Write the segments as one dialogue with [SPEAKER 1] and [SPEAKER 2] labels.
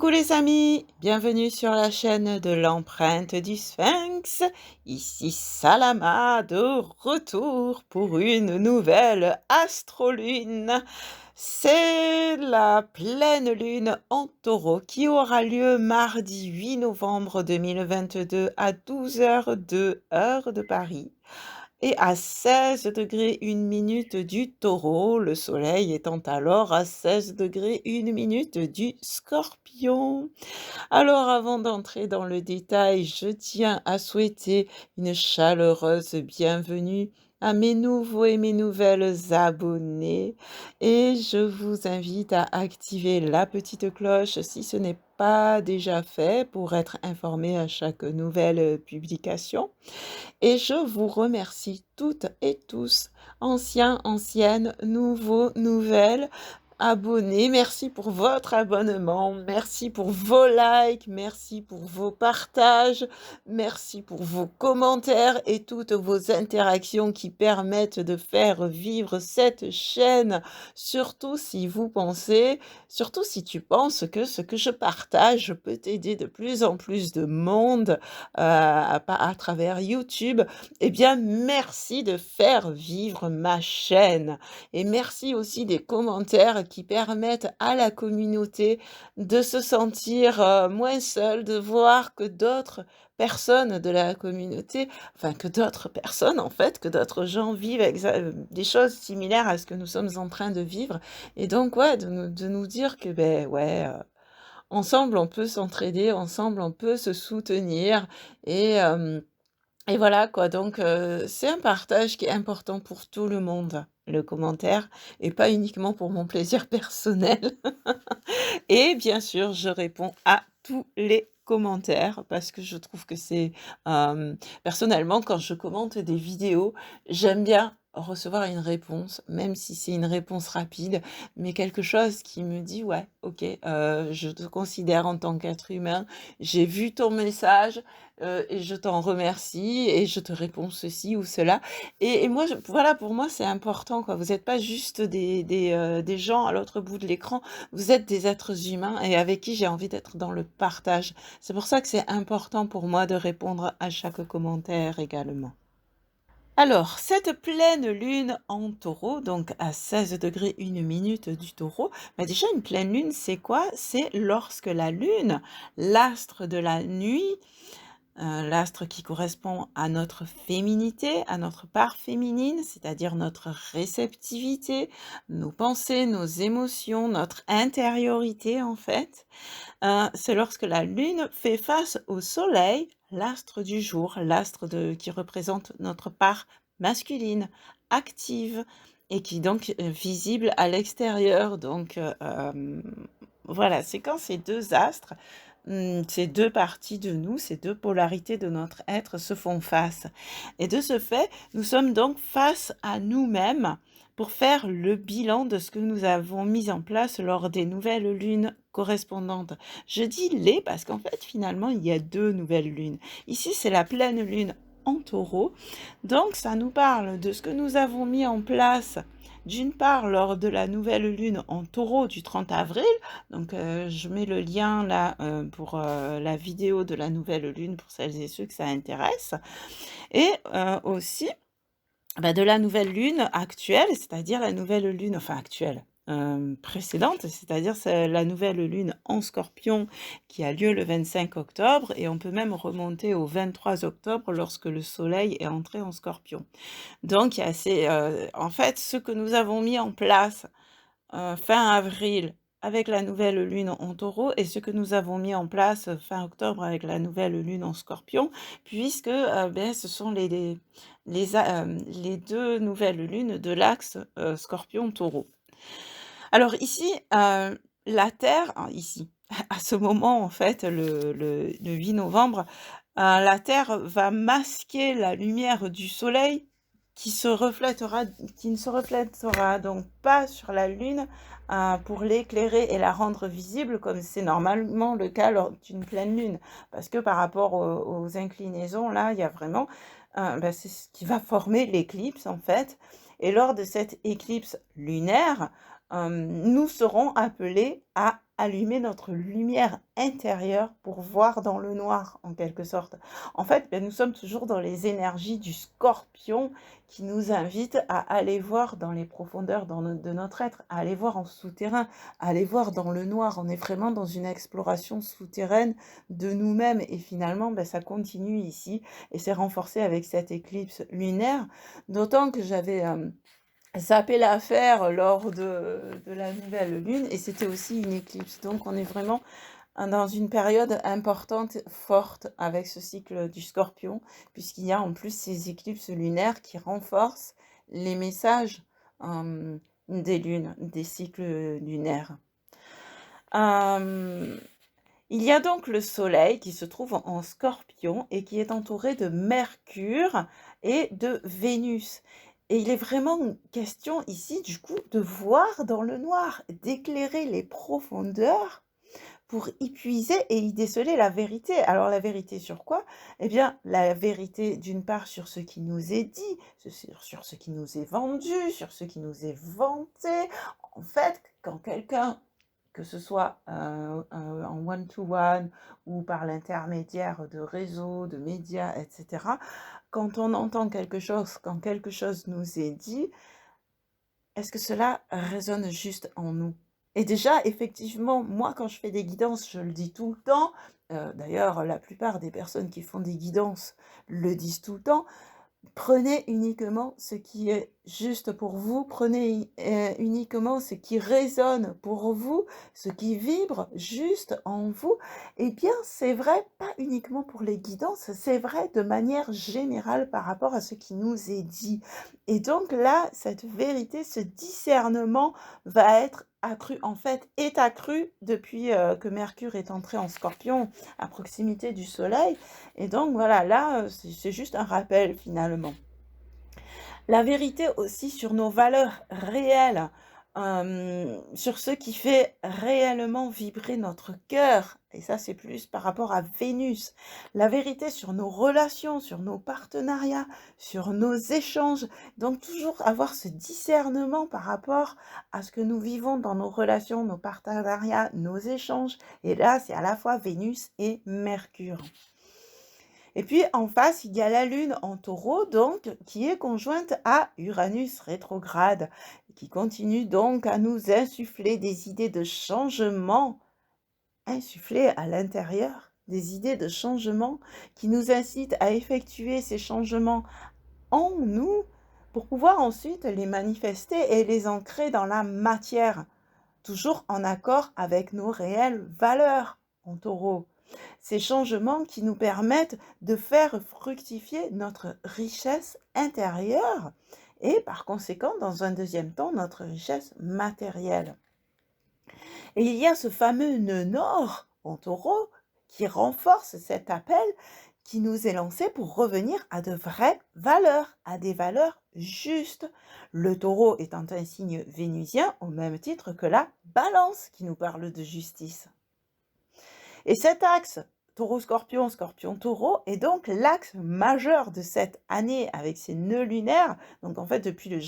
[SPEAKER 1] Coucou les amis, bienvenue sur la chaîne de l'empreinte du Sphinx. Ici Salama de retour pour une nouvelle astrolune. C'est la pleine lune en taureau qui aura lieu mardi 8 novembre 2022 à 12h02 heure de Paris et à 16 degrés 1 minute du Taureau, le soleil étant alors à 16 degrés 1 minute du Scorpion. Alors avant d'entrer dans le détail, je tiens à souhaiter une chaleureuse bienvenue à mes nouveaux et mes nouvelles abonnés et je vous invite à activer la petite cloche si ce n'est pas déjà fait pour être informé à chaque nouvelle publication. Et je vous remercie toutes et tous, anciens, anciennes, nouveaux, nouvelles, abonnés. Merci pour votre abonnement, merci pour vos likes, merci pour vos partages, merci pour vos commentaires et toutes vos interactions qui permettent de faire vivre cette chaîne. Surtout si tu penses que ce que je partage peut aider de plus en plus de monde à travers YouTube, eh bien, merci de faire vivre ma chaîne. Et merci aussi des commentaires qui permettent à la communauté de se sentir moins seule, de voir que d'autres personnes de la communauté, enfin que d'autres personnes en fait, que d'autres gens vivent des choses similaires à ce que nous sommes en train de vivre. Et donc, ouais, de nous dire que, ben ouais, ensemble, on peut s'entraider, ensemble, on peut se soutenir et voilà quoi. Donc c'est un partage qui est important pour tout le monde, le commentaire et pas uniquement pour mon plaisir personnel. Et bien sûr, je réponds à tous les commentaires parce que je trouve que c'est, personnellement, quand je commente des vidéos, j'aime bien recevoir une réponse, même si c'est une réponse rapide, mais quelque chose qui me dit: «Ouais, OK, je te considère en tant qu'être humain, j'ai vu ton message, et je t'en remercie et je te réponds ceci ou cela». Et moi, voilà, pour moi, c'est important, quoi. Vous n'êtes pas juste des gens à l'autre bout de l'écran, vous êtes des êtres humains et avec qui j'ai envie d'être dans le partage. C'est pour ça que c'est important pour moi de répondre à chaque commentaire également. Alors, cette pleine lune en taureau, donc à 16 degrés 1 minute du taureau, bah déjà une pleine lune, c'est quoi? C'est lorsque la lune, l'astre de la nuit, l'astre qui correspond à notre féminité, à notre part féminine, c'est-à-dire notre réceptivité, nos pensées, nos émotions, notre intériorité en fait. C'est lorsque la lune fait face au soleil, l'astre du jour, qui représente notre part masculine, active et qui donc est visible à l'extérieur. Donc, voilà, c'est quand ces 2 astres, ces 2 parties de nous, ces 2 polarités de notre être se font face. Et de ce fait, nous sommes donc face à nous-mêmes pour faire le bilan de ce que nous avons mis en place lors des nouvelles lunes correspondantes. Je dis les parce qu'en fait, finalement, il y a 2 nouvelles lunes. Ici, c'est la pleine lune en taureau. Donc, ça nous parle de ce que nous avons mis en place, d'une part, lors de la nouvelle lune en taureau du 30 avril. Donc, je mets le lien là pour la vidéo de la nouvelle lune pour celles et ceux que ça intéresse. Et aussi bah, de la nouvelle lune actuelle, c'est-à-dire la nouvelle lune, enfin actuelle, précédente, c'est-à-dire c'est la nouvelle lune en Scorpion qui a lieu le 25 octobre et on peut même remonter au 23 octobre lorsque le soleil est entré en Scorpion. Donc il y a en fait, ce que nous avons mis en place, fin avril avec la nouvelle lune en Taureau et ce que nous avons mis en place, fin octobre avec la nouvelle lune en Scorpion, puisque, beh, ce sont les 2 nouvelles lunes de l'axe, Scorpion-Taureau. Alors ici, la Terre ici, à ce moment en fait, le 8 novembre, la Terre va masquer la lumière du soleil qui ne se reflètera donc pas sur la Lune, pour l'éclairer et la rendre visible comme c'est normalement le cas lors d'une pleine lune. Parce que par rapport aux inclinaisons là, il y a vraiment, bah, c'est ce qui va former l'éclipse en fait et lors de cette éclipse lunaire, nous serons appelés à allumer notre lumière intérieure pour voir dans le noir, en quelque sorte. En fait, nous sommes toujours dans les énergies du Scorpion qui nous invitent à aller voir dans les profondeurs de notre être, à aller voir en souterrain, à aller voir dans le noir. On est vraiment dans une exploration souterraine de nous-mêmes et finalement, ça continue ici et c'est renforcé avec cette éclipse lunaire, d'autant que j'avais zappé l'affaire lors de la nouvelle lune et c'était aussi une éclipse. Donc on est vraiment dans une période importante, forte avec ce cycle du Scorpion, puisqu'il y a en plus ces éclipses lunaires qui renforcent les messages des lunes, des cycles lunaires. Il y a donc le Soleil qui se trouve en Scorpion et qui est entouré de Mercure et de Vénus. Et il est vraiment question ici, du coup, de voir dans le noir, d'éclairer les profondeurs pour y puiser et y déceler la vérité. Alors la vérité sur quoi? Eh bien, la vérité d'une part sur ce qui nous est dit, sur ce qui nous est vendu, sur ce qui nous est vanté. En fait, quand quelqu'un, que ce soit en one-to-one ou par l'intermédiaire de réseaux, de médias, etc., quand on entend quelque chose, quand quelque chose nous est dit, est-ce que cela résonne juste en nous? Et déjà, effectivement, moi, quand je fais des guidances, je le dis tout le temps. D'ailleurs, la plupart des personnes qui font des guidances le disent tout le temps. Prenez uniquement ce qui est juste pour vous, prenez uniquement ce qui résonne pour vous, ce qui vibre juste en vous. Eh bien, c'est vrai, pas uniquement pour les guidances, c'est vrai de manière générale par rapport à ce qui nous est dit. Et donc là, cette vérité, ce discernement va être accru, en fait, est accru depuis que Mercure est entré en Scorpion à proximité du Soleil. Et donc voilà, là, c'est juste un rappel finalement. La vérité aussi sur nos valeurs réelles, sur ce qui fait réellement vibrer notre cœur, et ça c'est plus par rapport à Vénus. La vérité sur nos relations, sur nos partenariats, sur nos échanges. Donc toujours avoir ce discernement par rapport à ce que nous vivons dans nos relations, nos partenariats, nos échanges. Et là, c'est à la fois Vénus et Mercure. Et puis en face, il y a la Lune en Taureau, donc, qui est conjointe à Uranus rétrograde, qui continue donc à nous insuffler des idées de changement, insuffler à l'intérieur des idées de changement qui nous incitent à effectuer ces changements en nous pour pouvoir ensuite les manifester et les ancrer dans la matière, toujours en accord avec nos réelles valeurs en Taureau. Ces changements qui nous permettent de faire fructifier notre richesse intérieure et par conséquent, dans un deuxième temps, notre richesse matérielle. Et il y a ce fameux nœud nord en Taureau qui renforce cet appel qui nous est lancé pour revenir à de vraies valeurs, à des valeurs justes. Le Taureau étant un signe vénusien au même titre que la Balance qui nous parle de justice. Et cet axe Taureau-Scorpion, Scorpion-Taureau est donc l'axe majeur de cette année avec ses nœuds lunaires. Donc en fait, depuis le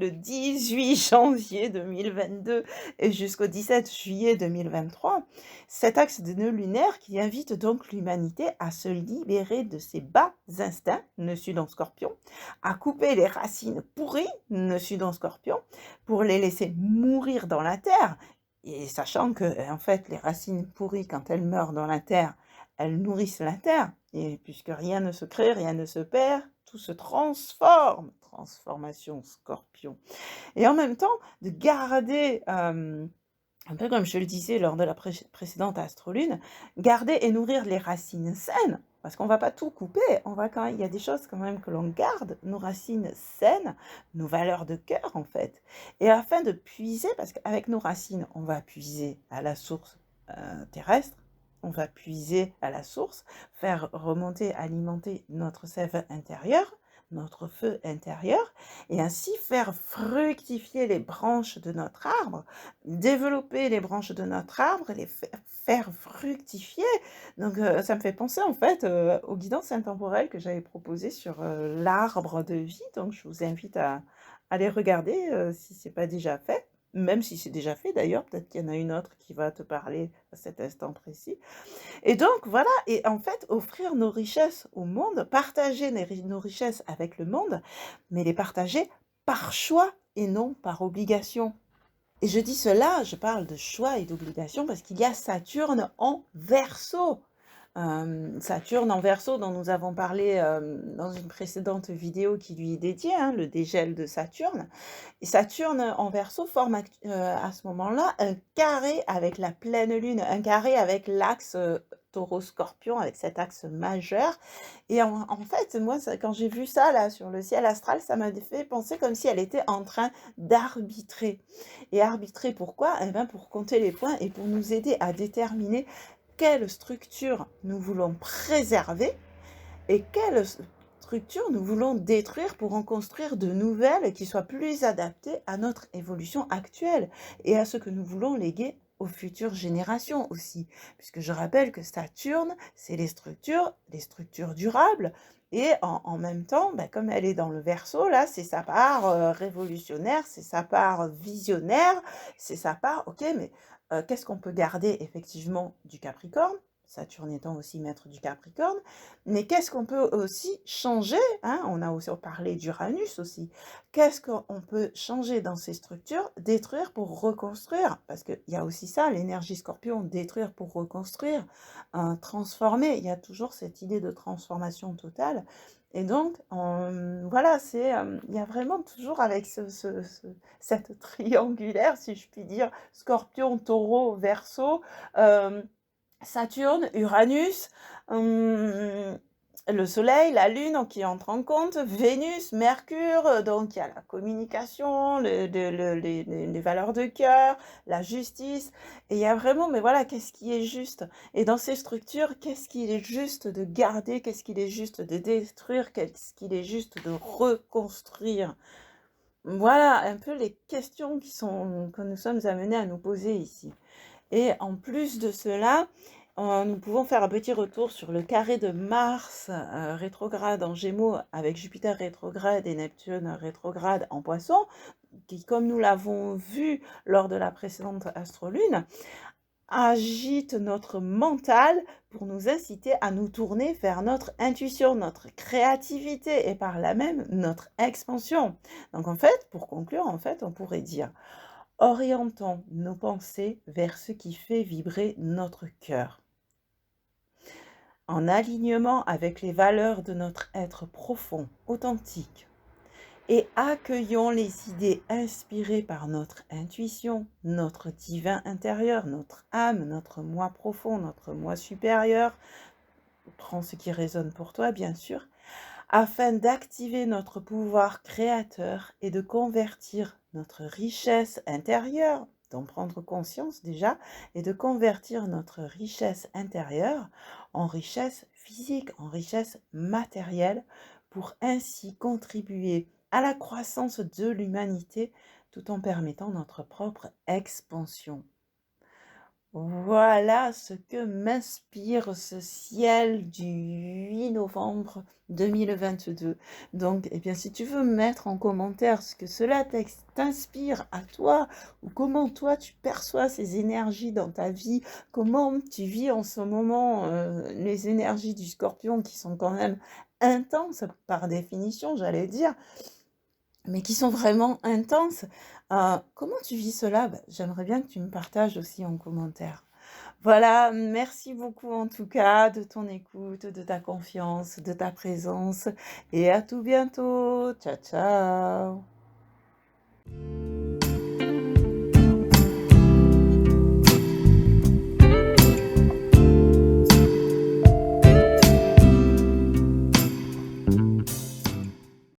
[SPEAKER 1] 18 janvier 2022 et jusqu'au 17 juillet 2023, cet axe de nœuds lunaires qui invite donc l'humanité à se libérer de ses bas instincts, nœud sud en Scorpion, à couper les racines pourries, nœud sud en Scorpion, pour les laisser mourir dans la terre. Et sachant que, en fait, les racines pourries, quand elles meurent dans la terre, elles nourrissent la terre. Et puisque rien ne se crée, rien ne se perd, tout se transforme. Transformation Scorpion. Et en même temps, de garder, un peu comme je le disais lors de la précédente astrolune, garder et nourrir les racines saines, parce qu'on ne va pas tout couper, il y a des choses quand même que l'on garde, nos racines saines, nos valeurs de cœur en fait, et afin de puiser, parce qu'avec nos racines, on va puiser à la source terrestre, on va puiser à la source, faire remonter, alimenter notre sève intérieure, notre feu intérieur, et ainsi faire fructifier les branches de notre arbre, développer les branches de notre arbre, les faire fructifier. Donc ça me fait penser en fait aux guidances intemporelles que j'avais proposées sur l'arbre de vie, donc je vous invite à Allez regarder, si c'est pas déjà fait, même si c'est déjà fait d'ailleurs, peut-être qu'il y en a une autre qui va te parler à cet instant précis. Et donc voilà, et en fait, offrir nos richesses au monde, partager nos richesses avec le monde, mais les partager par choix et non par obligation. Et je dis cela, je parle de choix et d'obligation parce qu'il y a Saturne en Verseau. Saturne en Verseau dont nous avons parlé, dans une précédente vidéo qui lui est dédiée, hein, le dégel de Saturne. Et Saturne en Verseau forme à ce moment-là un carré avec la pleine lune, un carré avec l'axe, Taureau-Scorpion, avec cet axe majeur. Et en fait, moi, quand j'ai vu ça là sur le ciel astral, ça m'a fait penser comme si elle était en train d'arbitrer. Et arbitrer pourquoi? Eh bien pour compter les points et pour nous aider à déterminer quelle structure nous voulons préserver et quelle structure nous voulons détruire pour en construire de nouvelles qui soient plus adaptées à notre évolution actuelle et à ce que nous voulons léguer aux futures générations aussi. Puisque je rappelle que Saturne, c'est les structures durables, et en même temps, ben, comme elle est dans le Verseau, là, c'est sa part révolutionnaire, c'est sa part visionnaire, c'est sa part, ok, mais qu'est-ce qu'on peut garder effectivement du Capricorne? Saturne étant aussi maître du Capricorne, mais qu'est-ce qu'on peut aussi changer, hein? On a aussi parlé d'Uranus aussi. Qu'est-ce qu'on peut changer dans ces structures, détruire pour reconstruire? Parce qu'il y a aussi ça, l'énergie Scorpion, détruire pour reconstruire, transformer. Il y a toujours cette idée de transformation totale. Et donc, voilà, il y a vraiment toujours avec cette triangulaire, si je puis dire, Scorpion, Taureau, Verseau, Saturne, Uranus, le Soleil, la Lune qui entre en compte, Vénus, Mercure, donc il y a la communication, les valeurs de cœur, la justice, et il y a vraiment, mais voilà, qu'est-ce qui est juste? Et dans ces structures, qu'est-ce qu'il est juste de garder? Qu'est-ce qu'il est juste de détruire? Qu'est-ce qu'il est juste de reconstruire? Voilà un peu les questions que nous sommes amenés à nous poser ici. Et en plus de cela, nous pouvons faire un petit retour sur le carré de Mars rétrograde en Gémeaux avec Jupiter rétrograde et Neptune rétrograde en Poisson, qui, comme nous l'avons vu lors de la précédente astrolune, agite notre mental pour nous inciter à nous tourner vers notre intuition, notre créativité et par là même notre expansion. Donc en fait, pour conclure, en fait, on pourrait dire: orientons nos pensées vers ce qui fait vibrer notre cœur, en alignement avec les valeurs de notre être profond, authentique, et accueillons les idées inspirées par notre intuition, notre divin intérieur, notre âme, notre moi profond, notre moi supérieur. Prends ce qui résonne pour toi, bien sûr, afin d'activer notre pouvoir créateur et de convertir notre richesse intérieure, d'en prendre conscience déjà, et de convertir notre richesse intérieure en richesse physique, en richesse matérielle, pour ainsi contribuer à la croissance de l'humanité tout en permettant notre propre expansion. Voilà ce que m'inspire ce ciel du 8 novembre 2022. Donc, eh bien, si tu veux mettre en commentaire ce que cela t'inspire à toi, ou comment toi tu perçois ces énergies dans ta vie, comment tu vis en ce moment les énergies du Scorpion qui sont quand même intenses par définition, j'allais dire, mais qui sont vraiment intenses. Comment tu vis cela? Bah, j'aimerais bien que tu me partages aussi en commentaire. Voilà, merci beaucoup en tout cas de ton écoute, de ta confiance, de ta présence, et à tout bientôt. Ciao, ciao.